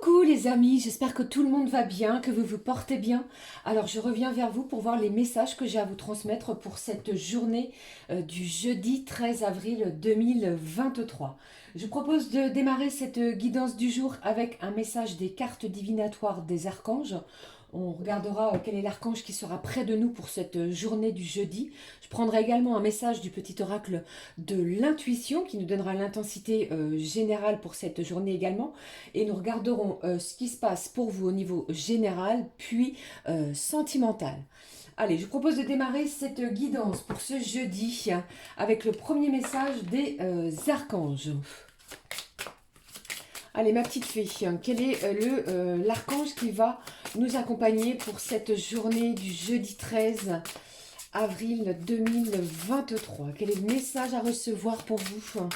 Coucou les amis, j'espère que tout le monde va bien, que vous vous portez bien. Alors je reviens vers vous pour voir les messages que j'ai à vous transmettre pour cette journée du jeudi 13 avril 2023. Je propose de démarrer cette guidance du jour avec un message des cartes divinatoires des archanges. On regardera quel est l'archange qui sera près de nous pour cette journée du jeudi. Je prendrai également un message du petit oracle de l'intuition qui nous donnera l'intensité générale pour cette journée également. Et nous regarderons ce qui se passe pour vous au niveau général, puis sentimental. Allez, je vous propose de démarrer cette guidance pour ce jeudi avec le premier message des archanges. Allez, ma petite fée, quel est l'archange qui va nous accompagner pour cette journée du jeudi 13 avril 2023? Quel est le message à recevoir pour vous?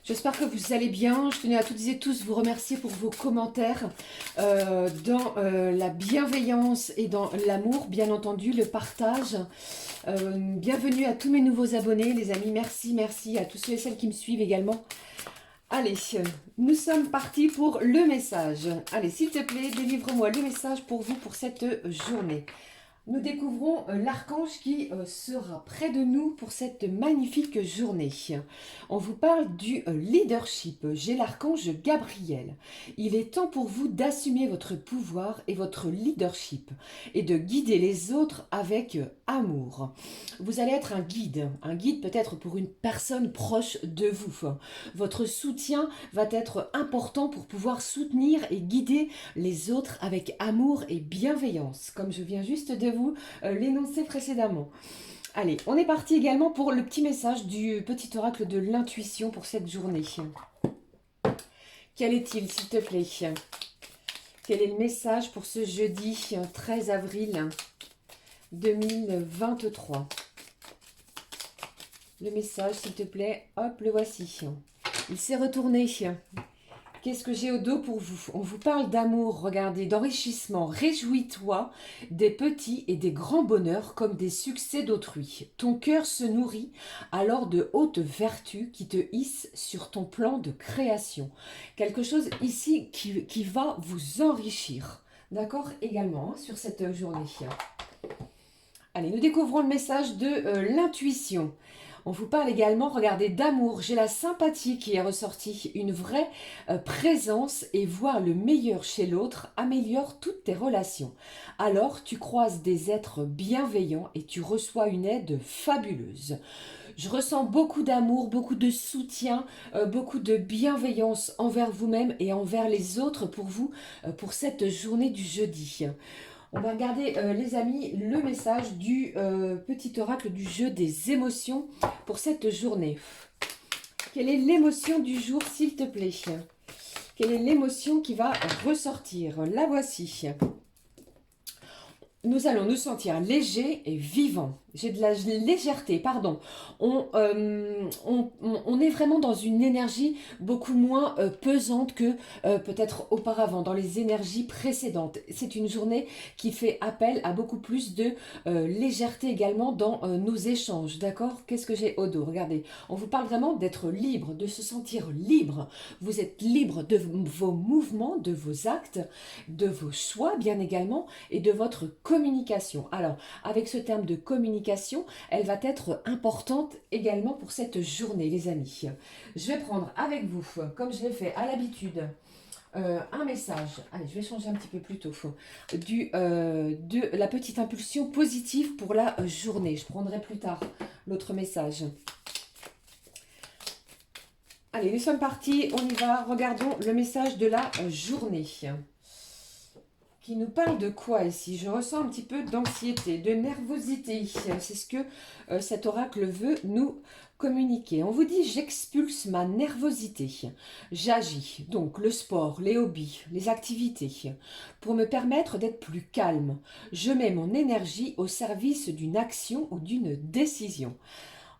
J'espère que vous allez bien. Je tenais à toutes et tous vous remercier pour vos commentaires dans la bienveillance et dans l'amour, bien entendu, le partage. Bienvenue à tous mes nouveaux abonnés, les amis. Merci, merci à tous ceux et celles qui me suivent également. Allez, nous sommes partis pour le message. Allez, s'il te plaît, délivre-moi le message pour vous pour cette journée. Nous découvrons l'archange qui sera près de nous pour cette magnifique journée. On vous parle du leadership. J'ai l'archange Gabriel. Il est temps pour vous d'assumer votre pouvoir et votre leadership et de guider les autres avec amour. Vous allez être un guide peut-être pour une personne proche de vous. Votre soutien va être important pour pouvoir soutenir et guider les autres avec amour et bienveillance, comme je viens juste de vous l'énoncer précédemment. Allez, on est parti également pour le petit message du petit oracle de l'intuition pour cette journée. Quel est-il, s'il te plaît? Quel est le message pour ce jeudi 13 avril 2023? Le message, s'il te plaît, hop, le voici. Il s'est retourné. Qu'est-ce que j'ai au dos pour vous? On vous parle d'amour, regardez, d'enrichissement. Réjouis-toi des petits et des grands bonheurs comme des succès d'autrui. Ton cœur se nourrit alors de hautes vertus qui te hissent sur ton plan de création. Quelque chose ici qui va vous enrichir. D'accord? Également, sur cette journée. Allez, nous découvrons le message de l'intuition. On vous parle également, regardez, d'amour. J'ai la sympathie qui est ressortie. Une vraie présence et voir le meilleur chez l'autre améliore toutes tes relations. Alors, tu croises des êtres bienveillants et tu reçois une aide fabuleuse. Je ressens beaucoup d'amour, beaucoup de soutien, beaucoup de bienveillance envers vous-même et envers les autres pour vous, pour cette journée du jeudi. On va regarder, les amis, le message du petit oracle du jeu des émotions pour cette journée. Quelle est l'émotion du jour, s'il te plaît? Quelle est l'émotion qui va ressortir? La voici. Nous allons nous sentir légers et vivants. J'ai de la légèreté, pardon. On est vraiment dans une énergie beaucoup moins pesante que peut-être auparavant, dans les énergies précédentes. C'est une journée qui fait appel à beaucoup plus de légèreté également dans nos échanges, d'accord? Qu'est-ce que j'ai au dos? Regardez, on vous parle vraiment d'être libre, de se sentir libre. Vous êtes libre de vos mouvements, de vos actes, de vos choix bien également, et de votre communication. Alors, avec ce terme de communication, elle va être importante également pour cette journée, les amis. Je vais prendre avec vous, comme je l'ai fait à l'habitude, un message. Allez, je vais changer un petit peu plus tôt. De la petite impulsion positive pour la journée. Je prendrai plus tard l'autre message. Allez, nous sommes partis, on y va. Regardons le message de la journée. Qui nous parle de quoi ici? Je ressens un petit peu d'anxiété, de nervosité. C'est ce que cet oracle veut nous communiquer. On vous dit: j'expulse ma nervosité. J'agis, donc le sport, les hobbies, les activités, pour me permettre d'être plus calme. Je mets mon énergie au service d'une action ou d'une décision.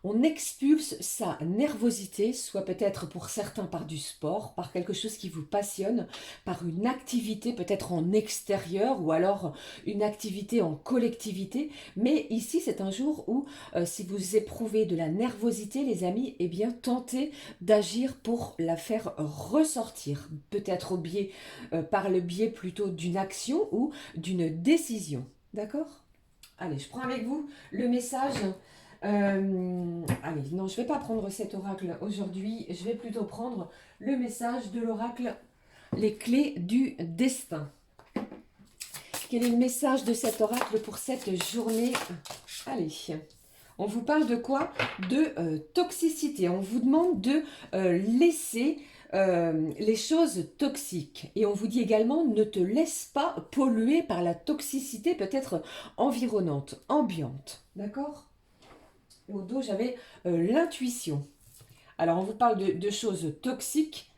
On expulse sa nervosité, soit peut-être pour certains par du sport, par quelque chose qui vous passionne, par une activité peut-être en extérieur ou alors une activité en collectivité. Mais ici, c'est un jour où, si vous éprouvez de la nervosité, les amis, eh bien, tentez d'agir pour la faire ressortir. Peut-être par le biais plutôt d'une action ou d'une décision. D'accord? Allez, je prends avec vous le message. Allez, non, je ne vais pas prendre cet oracle aujourd'hui. Je vais plutôt prendre le message de l'oracle, les clés du destin. Quel est le message de cet oracle pour cette journée? Allez, on vous parle de quoi? De toxicité. On vous demande de laisser les choses toxiques. Et on vous dit également, ne te laisse pas polluer par la toxicité peut-être environnante, ambiante. D'accord? Et au dos, j'avais l'intuition. Alors, on vous parle de choses toxiques.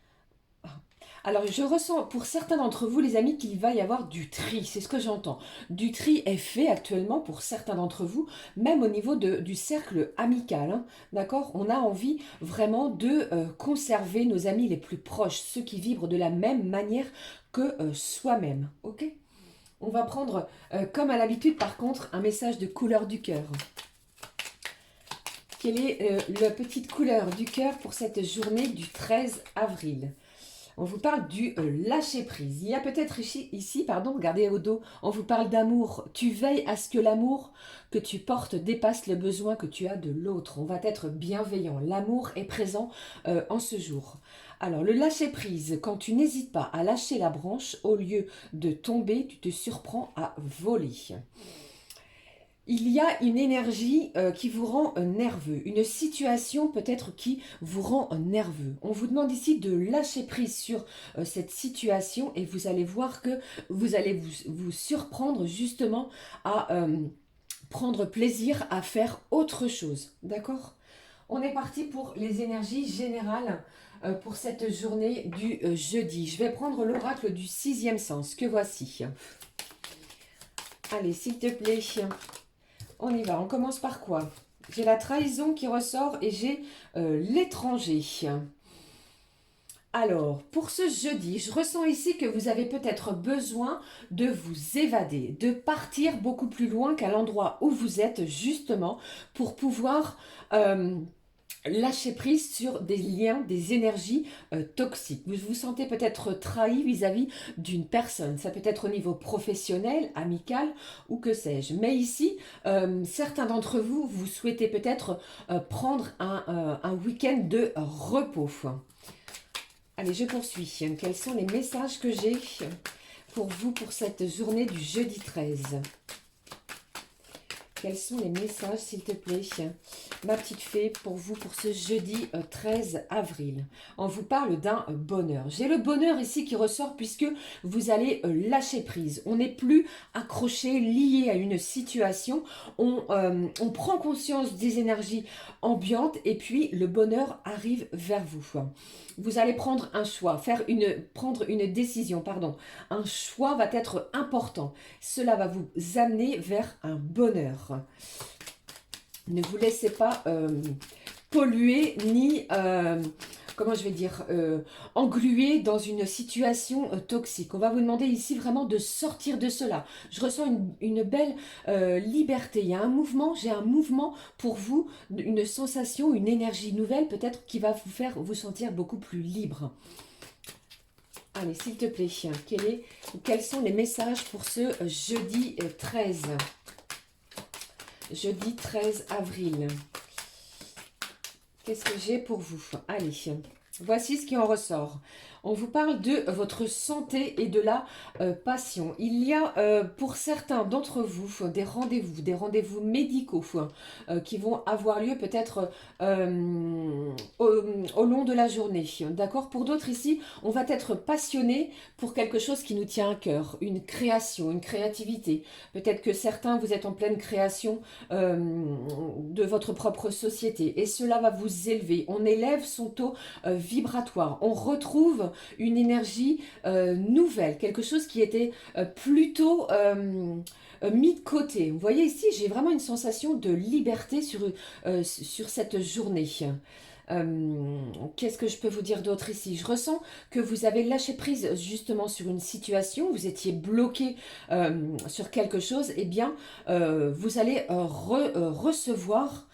Alors, je ressens pour certains d'entre vous, les amis, qu'il va y avoir du tri. C'est ce que j'entends. Du tri est fait actuellement pour certains d'entre vous, même au niveau du cercle amical. Hein, d'accord? On a envie vraiment de conserver nos amis les plus proches, ceux qui vibrent de la même manière que soi-même. Ok? On va prendre, comme à l'habitude, par contre, un message de couleur du cœur. Quelle est la petite couleur du cœur pour cette journée du 13 avril? On vous parle du lâcher-prise. Il y a peut-être ici, pardon, regardez au dos, on vous parle d'amour. Tu veilles à ce que l'amour que tu portes dépasse le besoin que tu as de l'autre. On va être bienveillant. L'amour est présent en ce jour. Alors, le lâcher-prise, quand tu n'hésites pas à lâcher la branche, au lieu de tomber, tu te surprends à voler. Il y a une énergie qui vous rend nerveux, une situation peut-être qui vous rend nerveux. On vous demande ici de lâcher prise sur cette situation et vous allez voir que vous allez vous surprendre justement à prendre plaisir à faire autre chose. D'accord? On est parti pour les énergies générales pour cette journée du jeudi. Je vais prendre l'oracle du 6e sens, que voici. Allez, s'il te plaît. On y va, on commence par quoi? J'ai la trahison qui ressort et j'ai l'étranger. Alors, pour ce jeudi, je ressens ici que vous avez peut-être besoin de vous évader, de partir beaucoup plus loin qu'à l'endroit où vous êtes, justement, pour pouvoir lâcher prise sur des liens, des énergies toxiques. Vous vous sentez peut-être trahi vis-à-vis d'une personne. Ça peut être au niveau professionnel, amical ou que sais-je. Mais ici, certains d'entre vous, vous souhaitez peut-être prendre un week-end de repos. Allez, je poursuis. Quels sont les messages que j'ai pour vous pour cette journée du jeudi 13 ? Quels sont les messages, s'il te plaît, ma petite fée, pour vous, pour ce jeudi 13 avril? On vous parle d'un bonheur. J'ai le bonheur ici qui ressort puisque vous allez lâcher prise. On n'est plus accroché, lié à une situation. On prend conscience des énergies ambiantes et puis le bonheur arrive vers vous. Vous allez prendre un choix, prendre une décision, pardon. Un choix va être important. Cela va vous amener vers un bonheur. Ne vous laissez pas polluer ni, comment je vais dire, engluer dans une situation toxique. On va vous demander ici vraiment de sortir de cela. Je ressens une belle liberté. Il y a un mouvement, j'ai un mouvement pour vous, une sensation, une énergie nouvelle peut-être qui va vous faire vous sentir beaucoup plus libre. Allez, s'il te plaît, quels sont les messages pour ce jeudi 13 ? Jeudi 13 avril. Qu'est-ce que j'ai pour vous? Allez, voici ce qui en ressort. On vous parle de votre santé et de la passion. Il y a pour certains d'entre vous des rendez-vous médicaux qui vont avoir lieu peut-être au long de la journée. D'accord? Pour d'autres ici, on va être passionné pour quelque chose qui nous tient à cœur, une création, une créativité. Peut-être que certains, vous êtes en pleine création de votre propre société et cela va vous élever. On élève son taux vibratoire. On retrouve une énergie nouvelle, quelque chose qui était plutôt mis de côté. Vous voyez ici, j'ai vraiment une sensation de liberté sur cette journée. Qu'est-ce que je peux vous dire d'autre ici? Je ressens que vous avez lâché prise justement sur une situation, vous étiez bloqué sur quelque chose, et bien vous allez recevoir.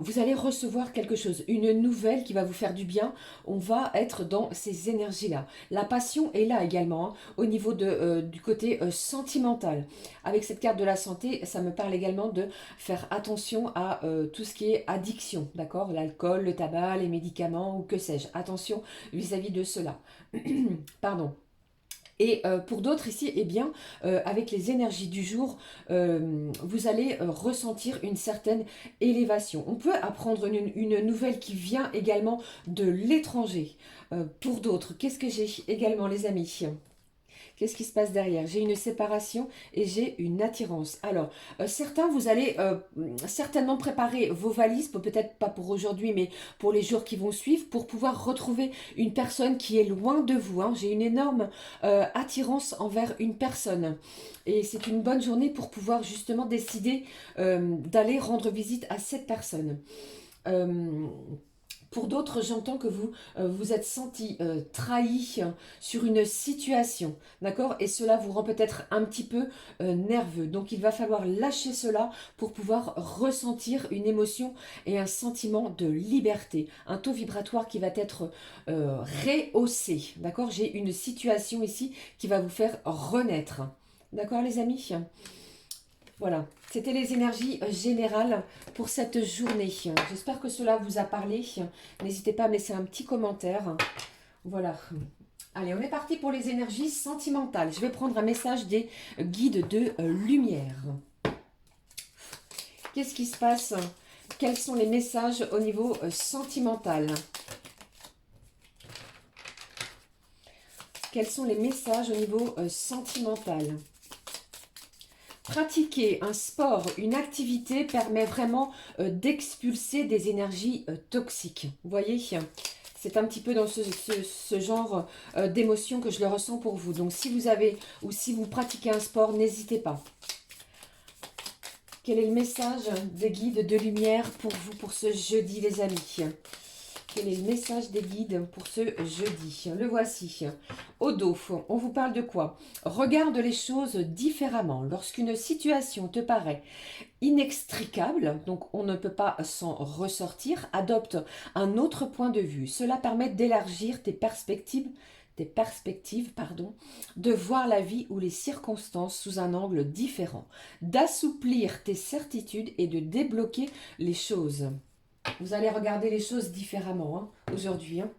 Vous allez recevoir quelque chose, une nouvelle qui va vous faire du bien. On va être dans ces énergies-là. La passion est là également, hein, au niveau du côté sentimental. Avec cette carte de la santé, ça me parle également de faire attention à tout ce qui est addiction, d'accord? L'alcool, le tabac, les médicaments ou que sais-je. Attention vis-à-vis de cela. Pardon. Et pour d'autres ici, eh bien, avec les énergies du jour, vous allez ressentir une certaine élévation. On peut apprendre une nouvelle qui vient également de l'étranger. Pour d'autres, qu'est-ce que j'ai également, les amis? Qu'est-ce qui se passe derrière? J'ai une séparation et j'ai une attirance. Alors, certains, vous allez certainement préparer vos valises, peut-être pas pour aujourd'hui, mais pour les jours qui vont suivre, pour pouvoir retrouver une personne qui est loin de vous, hein. J'ai une énorme attirance envers une personne. Et c'est une bonne journée pour pouvoir justement décider d'aller rendre visite à cette personne. Pour d'autres, j'entends que vous vous êtes senti trahi sur une situation, d'accord? Et cela vous rend peut-être un petit peu nerveux. Donc, il va falloir lâcher cela pour pouvoir ressentir une émotion et un sentiment de liberté. Un taux vibratoire qui va être rehaussé, d'accord? J'ai une situation ici qui va vous faire renaître. D'accord, les amis? Voilà, c'était les énergies générales pour cette journée. J'espère que cela vous a parlé. N'hésitez pas à me laisser un petit commentaire. Voilà. Allez, on est parti pour les énergies sentimentales. Je vais prendre un message des guides de lumière. Qu'est-ce qui se passe? Quels sont les messages au niveau sentimental? Quels sont les messages au niveau sentimental? Pratiquer un sport, une activité permet vraiment d'expulser des énergies toxiques. Vous voyez, c'est un petit peu dans ce genre d'émotion que je le ressens pour vous. Donc si vous avez ou si vous pratiquez un sport, n'hésitez pas. Quel est le message des guides de lumière pour vous pour ce jeudi, les amis? Quel est le message des guides pour ce jeudi? Le voici. Au dos, on vous parle de quoi? Regarde les choses différemment. Lorsqu'une situation te paraît inextricable, donc on ne peut pas s'en ressortir, adopte un autre point de vue. Cela permet d'élargir tes perspectives, de voir la vie ou les circonstances sous un angle différent, d'assouplir tes certitudes et de débloquer les choses. Vous allez regarder les choses différemment hein, aujourd'hui. Hein.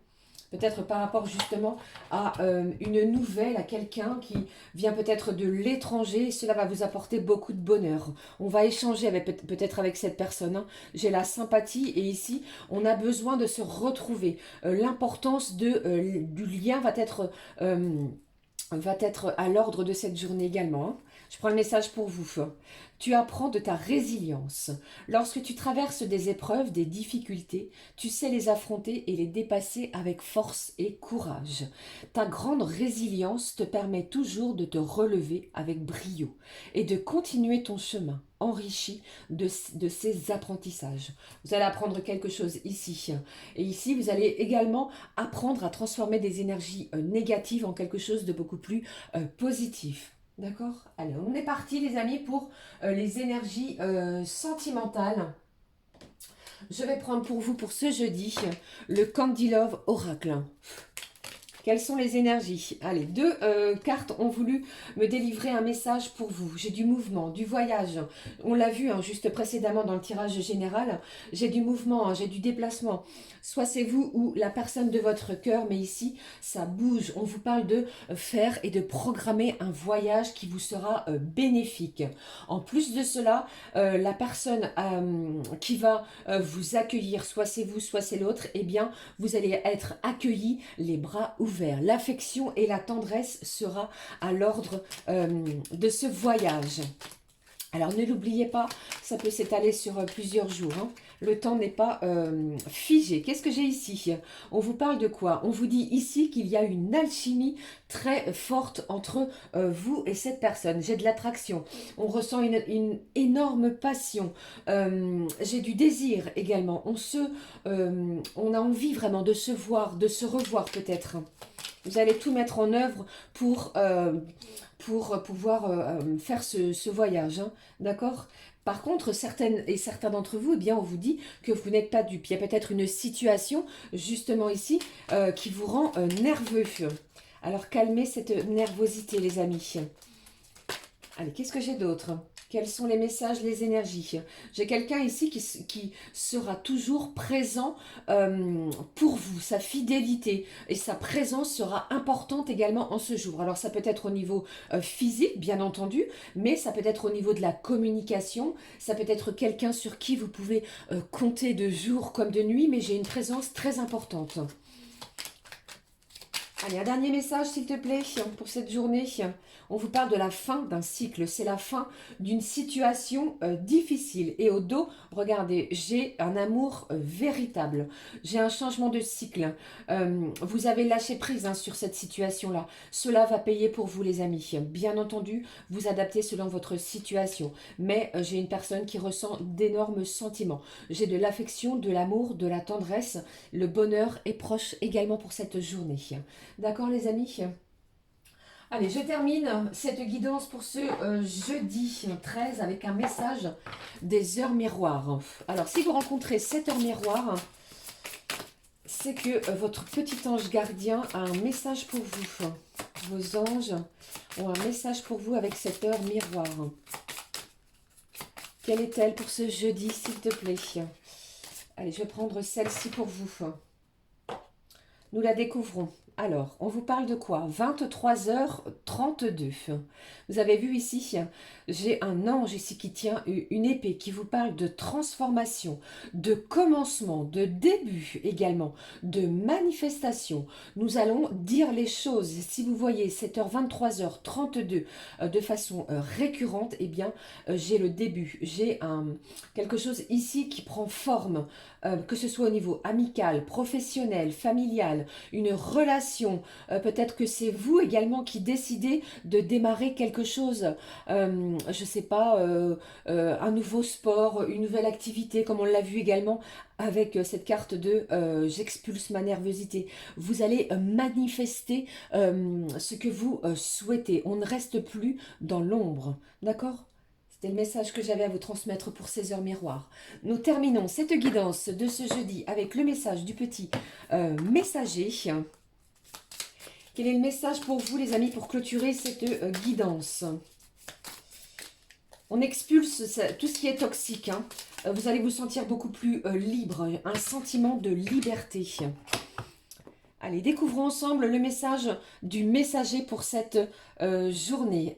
Peut-être par rapport justement à une nouvelle, à quelqu'un qui vient peut-être de l'étranger. Cela va vous apporter beaucoup de bonheur. On va échanger avec peut-être avec cette personne. Hein. J'ai la sympathie et ici, on a besoin de se retrouver. L'importance du lien va être à l'ordre de cette journée également. Hein. Je prends le message pour vous. Tu apprends de ta résilience. Lorsque tu traverses des épreuves, des difficultés, tu sais les affronter et les dépasser avec force et courage. Ta grande résilience te permet toujours de te relever avec brio et de continuer ton chemin enrichi de ces apprentissages. Vous allez apprendre quelque chose ici. Et ici, vous allez également apprendre à transformer des énergies négatives en quelque chose de beaucoup plus positif. D'accord? Allez, on est parti les amis pour les énergies sentimentales. Je vais prendre pour vous pour ce jeudi le Candy Love Oracle. Quelles sont les énergies? Allez, deux cartes ont voulu me délivrer un message pour vous. J'ai du mouvement, du voyage. On l'a vu hein, juste précédemment dans le tirage général. J'ai du mouvement, hein, j'ai du déplacement. Soit c'est vous ou la personne de votre cœur, mais ici, ça bouge. On vous parle de faire et de programmer un voyage qui vous sera bénéfique. En plus de cela, la personne qui va vous accueillir, soit c'est vous, soit c'est l'autre, eh bien, vous allez être accueillis les bras ouverts. L'affection et la tendresse sera à l'ordre de ce voyage. Alors ne l'oubliez pas, ça peut s'étaler sur plusieurs jours. Hein. Le temps n'est pas figé. Qu'est-ce que j'ai ici? On vous parle de quoi? On vous dit ici qu'il y a une alchimie très forte entre vous et cette personne. J'ai de l'attraction. On ressent une énorme passion. J'ai du désir également. On a envie vraiment de se voir, de se revoir peut-être. Vous allez tout mettre en œuvre pour pouvoir faire ce voyage, hein, d'accord? Par contre, certaines et certains d'entre vous, eh bien, on vous dit que vous n'êtes pas dupe. Il y a peut-être une situation, justement ici, qui vous rend nerveux. Alors, calmez cette nervosité, les amis. Allez, qu'est-ce que j'ai d'autre? Quels sont les messages, les énergies? J'ai quelqu'un ici qui sera toujours présent pour vous, sa fidélité et sa présence sera importante également en ce jour. Alors ça peut être au niveau physique, bien entendu, mais ça peut être au niveau de la communication, ça peut être quelqu'un sur qui vous pouvez compter de jour comme de nuit, mais j'ai une présence très importante. Allez, un dernier message, s'il te plaît, pour cette journée. On vous parle de la fin d'un cycle. C'est la fin d'une situation difficile. Et au dos, regardez, j'ai un amour véritable. J'ai un changement de cycle. Vous avez lâché prise hein, sur cette situation-là. Cela va payer pour vous, les amis. Bien entendu, vous adaptez selon votre situation. Mais j'ai une personne qui ressent d'énormes sentiments. J'ai de l'affection, de l'amour, de la tendresse. Le bonheur est proche également pour cette journée. D'accord, les amis? Allez, je termine cette guidance pour ce jeudi 13 avec un message des heures miroirs. Alors, si vous rencontrez cette heure miroir, c'est que votre petit ange gardien a un message pour vous. Vos anges ont un message pour vous avec cette heure miroir. Quelle est-elle pour ce jeudi, s'il te plaît? Allez, je vais prendre celle-ci pour vous. Nous la découvrons. Alors, on vous parle de quoi? 23h32. Vous avez vu ici, j'ai un ange ici qui tient une épée qui vous parle de transformation, de commencement, de début également, de manifestation. Nous allons dire les choses. Si vous voyez 7h23h32 de façon récurrente, eh bien, j'ai le début. J'ai quelque chose ici qui prend forme, que ce soit au niveau amical, professionnel, familial, une relation. Peut-être que c'est vous également qui décidez de démarrer quelque chose, je ne sais pas, un nouveau sport, une nouvelle activité, comme on l'a vu également avec cette carte de j'expulse ma nervosité. Vous allez manifester ce que vous souhaitez. On ne reste plus dans l'ombre, d'accord? C'était le message que j'avais à vous transmettre pour ces heures miroirs. Nous terminons cette guidance de ce jeudi avec le message du petit messager. Quel est le message pour vous, les amis, pour clôturer cette guidance? On expulse tout ce qui est toxique. Hein. Vous allez vous sentir beaucoup plus libre, un sentiment de liberté. Allez, découvrons ensemble le message du messager pour cette journée.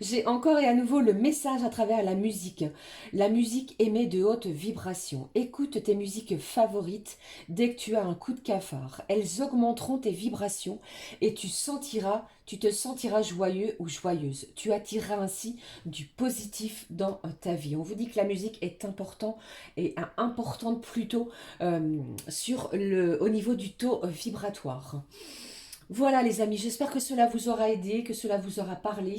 J'ai encore et à nouveau le message à travers la musique. La musique émet de hautes vibrations. Écoute tes musiques favorites dès que tu as un coup de cafard. Elles augmenteront tes vibrations et tu te sentiras joyeux ou joyeuse. Tu attireras ainsi du positif dans ta vie. On vous dit que la musique est importante plutôt au niveau du taux vibratoire. Voilà les amis, j'espère que cela vous aura aidé, que cela vous aura parlé.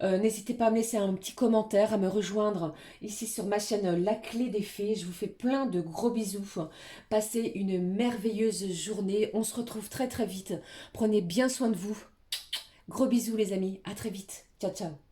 N'hésitez pas à me laisser un petit commentaire, à me rejoindre ici sur ma chaîne La Clé des Fées. Je vous fais plein de gros bisous. Passez une merveilleuse journée. On se retrouve très très vite. Prenez bien soin de vous. Gros bisous les amis, à très vite. Ciao ciao.